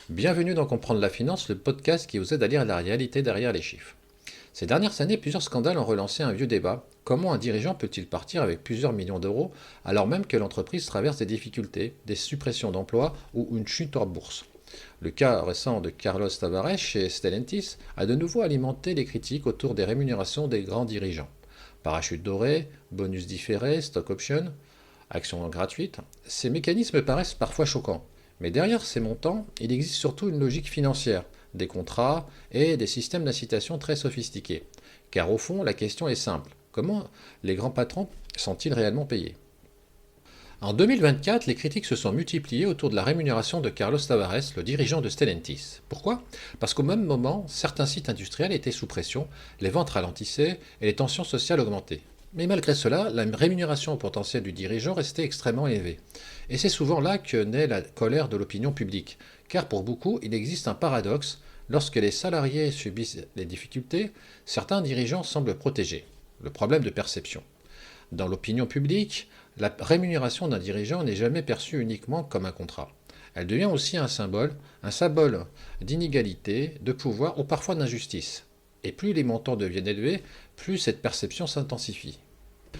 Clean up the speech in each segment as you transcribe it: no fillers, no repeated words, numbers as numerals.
Bienvenue dans Comprendre la finance, le podcast qui vous aide à lire la réalité derrière les chiffres. Ces dernières années, plusieurs scandales ont relancé un vieux débat. Comment un dirigeant peut-il partir avec plusieurs millions d'euros alors même que l'entreprise traverse des difficultés, des suppressions d'emplois ou une chute en bourse? Le cas récent de Carlos Tavares chez Stellantis a de nouveau alimenté les critiques autour des rémunérations des grands dirigeants. Parachute doré, bonus différé, stock option, actions gratuites, ces mécanismes paraissent parfois choquants. Mais derrière ces montants, il existe surtout une logique financière, des contrats et des systèmes d'incitation très sophistiqués. Car au fond, la question est simple. Comment les grands patrons sont-ils réellement payés? En 2024, les critiques se sont multipliées autour de la rémunération de Carlos Tavares, le dirigeant de Stellantis. Pourquoi? Parce qu'au même moment, certains sites industriels étaient sous pression, les ventes ralentissaient et les tensions sociales augmentaient. Mais malgré cela, la rémunération potentielle du dirigeant restait extrêmement élevée. Et c'est souvent là que naît la colère de l'opinion publique. Car pour beaucoup, il existe un paradoxe. Lorsque les salariés subissent les difficultés, certains dirigeants semblent protégés. Le problème de perception. Dans l'opinion publique, la rémunération d'un dirigeant n'est jamais perçue uniquement comme un contrat. Elle devient aussi un symbole d'inégalité, de pouvoir ou parfois d'injustice. Et plus les montants deviennent élevés, plus cette perception s'intensifie.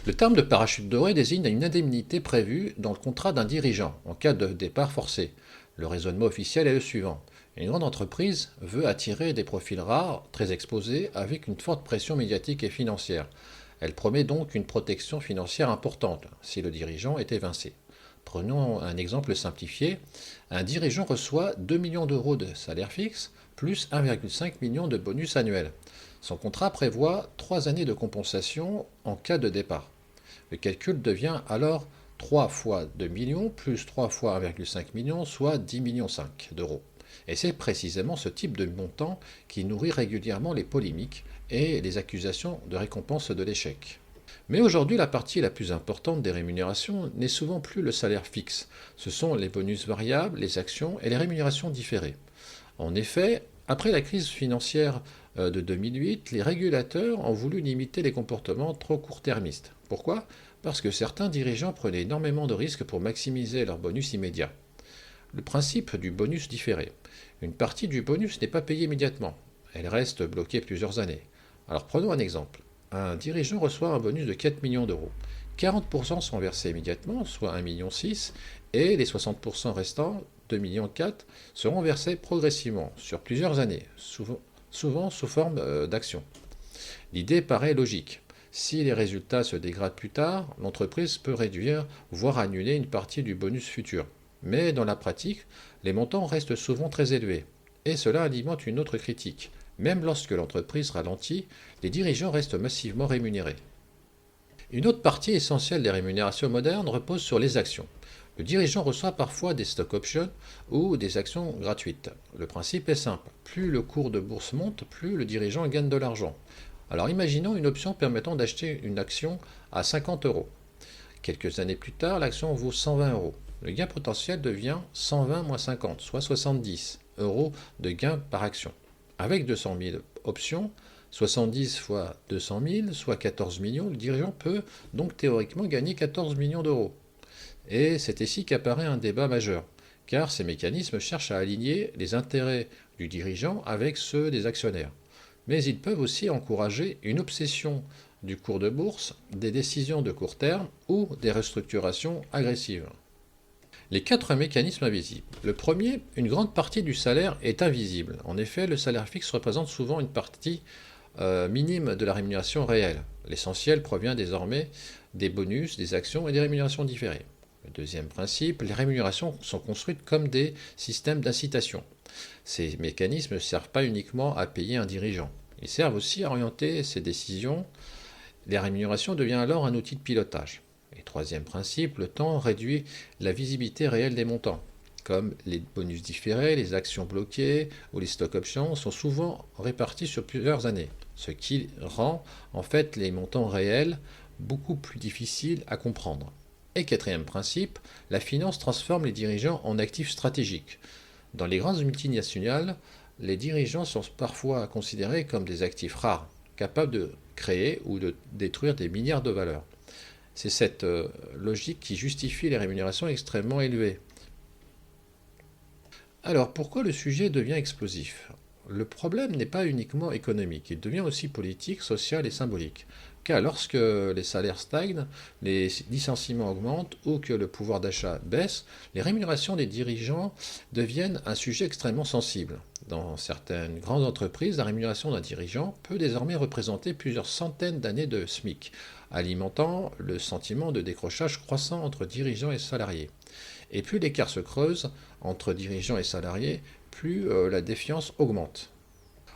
Le terme de parachute doré désigne une indemnité prévue dans le contrat d'un dirigeant en cas de départ forcé. Le raisonnement officiel est le suivant. Une grande entreprise veut attirer des profils rares, très exposés, avec une forte pression médiatique et financière. Elle promet donc une protection financière importante si le dirigeant est évincé. Prenons un exemple simplifié. Un dirigeant reçoit 2 millions d'euros de salaire fixe plus 1,5 million de bonus annuel. Son contrat prévoit 3 années de compensation en cas de départ. Le calcul devient alors 3 fois 2 millions plus 3 fois 1,5 million, soit 10,5 millions d'euros. Et c'est précisément ce type de montant qui nourrit régulièrement les polémiques et les accusations de récompense de l'échec. Mais aujourd'hui, la partie la plus importante des rémunérations n'est souvent plus le salaire fixe. Ce sont les bonus variables, les actions et les rémunérations différées. En effet, après la crise financière de 2008, les régulateurs ont voulu limiter les comportements trop court-termistes. Pourquoi? Parce que certains dirigeants prenaient énormément de risques pour maximiser leur bonus immédiat. Le principe du bonus différé. Une partie du bonus n'est pas payée immédiatement. Elle reste bloquée plusieurs années. Alors prenons un exemple. Un dirigeant reçoit un bonus de 4 millions d'euros. 40% sont versés immédiatement, soit 1,6 million, et les 60% restants, 2,4 millions, seront versés progressivement, sur plusieurs années, souvent sous forme d'actions. L'idée paraît logique. Si les résultats se dégradent plus tard, l'entreprise peut réduire, voire annuler une partie du bonus futur. Mais dans la pratique, les montants restent souvent très élevés. Et cela alimente une autre critique. Même lorsque l'entreprise ralentit, les dirigeants restent massivement rémunérés. Une autre partie essentielle des rémunérations modernes repose sur les actions. Le dirigeant reçoit parfois des stock options ou des actions gratuites. Le principe est simple. Plus le cours de bourse monte, plus le dirigeant gagne de l'argent. Alors imaginons une option permettant d'acheter une action à 50 euros. Quelques années plus tard, l'action vaut 120 euros. Le gain potentiel devient 120 moins 50, soit 70 euros de gain par action. Avec 200 000 options, 70 fois 200 000, soit 14 millions, le dirigeant peut donc théoriquement gagner 14 millions d'euros. Et c'est ici qu'apparaît un débat majeur, car ces mécanismes cherchent à aligner les intérêts du dirigeant avec ceux des actionnaires. Mais ils peuvent aussi encourager une obsession du cours de bourse, des décisions de court terme ou des restructurations agressives. Les 4 mécanismes invisibles. Le premier, une grande partie du salaire est invisible. En effet, le salaire fixe représente souvent une partie minime de la rémunération réelle. L'essentiel provient désormais des bonus, des actions et des rémunérations différées. Le deuxième principe, les rémunérations sont construites comme des systèmes d'incitation. Ces mécanismes ne servent pas uniquement à payer un dirigeant. Ils servent aussi à orienter ses décisions. Les rémunérations deviennent alors un outil de pilotage. Et troisième principe, le temps réduit la visibilité réelle des montants. Comme les bonus différés, les actions bloquées ou les stock options sont souvent répartis sur plusieurs années, ce qui rend en fait les montants réels beaucoup plus difficiles à comprendre. Et quatrième principe, la finance transforme les dirigeants en actifs stratégiques. Dans les grandes multinationales, les dirigeants sont parfois considérés comme des actifs rares, capables de créer ou de détruire des milliards de valeurs. C'est cette logique qui justifie les rémunérations extrêmement élevées. Alors, pourquoi le sujet devient explosif? Le problème n'est pas uniquement économique, il devient aussi politique, social et symbolique. Car lorsque les salaires stagnent, les licenciements augmentent ou que le pouvoir d'achat baisse, les rémunérations des dirigeants deviennent un sujet extrêmement sensible. Dans certaines grandes entreprises, la rémunération d'un dirigeant peut désormais représenter plusieurs centaines d'années de SMIC, alimentant le sentiment de décrochage croissant entre dirigeants et salariés. Et plus l'écart se creuse entre dirigeants et salariés, plus la défiance augmente.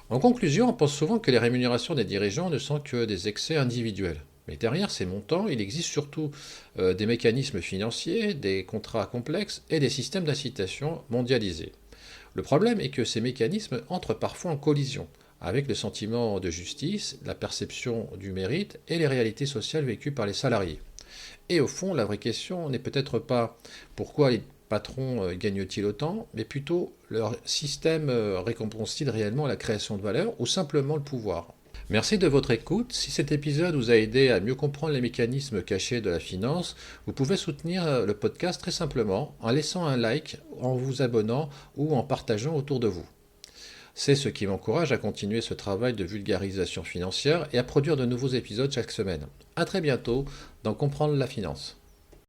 En conclusion, on pense souvent que les rémunérations des dirigeants ne sont que des excès individuels. Mais derrière ces montants, il existe surtout des mécanismes financiers, des contrats complexes et des systèmes d'incitation mondialisés. Le problème est que ces mécanismes entrent parfois en collision avec le sentiment de justice, la perception du mérite et les réalités sociales vécues par les salariés. Et au fond, la vraie question n'est peut-être pas pourquoi les patrons gagnent-ils autant, mais plutôt leur système récompense-t-il réellement la création de valeur ou simplement le pouvoir. Merci de votre écoute. Si cet épisode vous a aidé à mieux comprendre les mécanismes cachés de la finance, vous pouvez soutenir le podcast très simplement en laissant un like, en vous abonnant ou en partageant autour de vous. C'est ce qui m'encourage à continuer ce travail de vulgarisation financière et à produire de nouveaux épisodes chaque semaine. A très bientôt dans Comprendre la finance.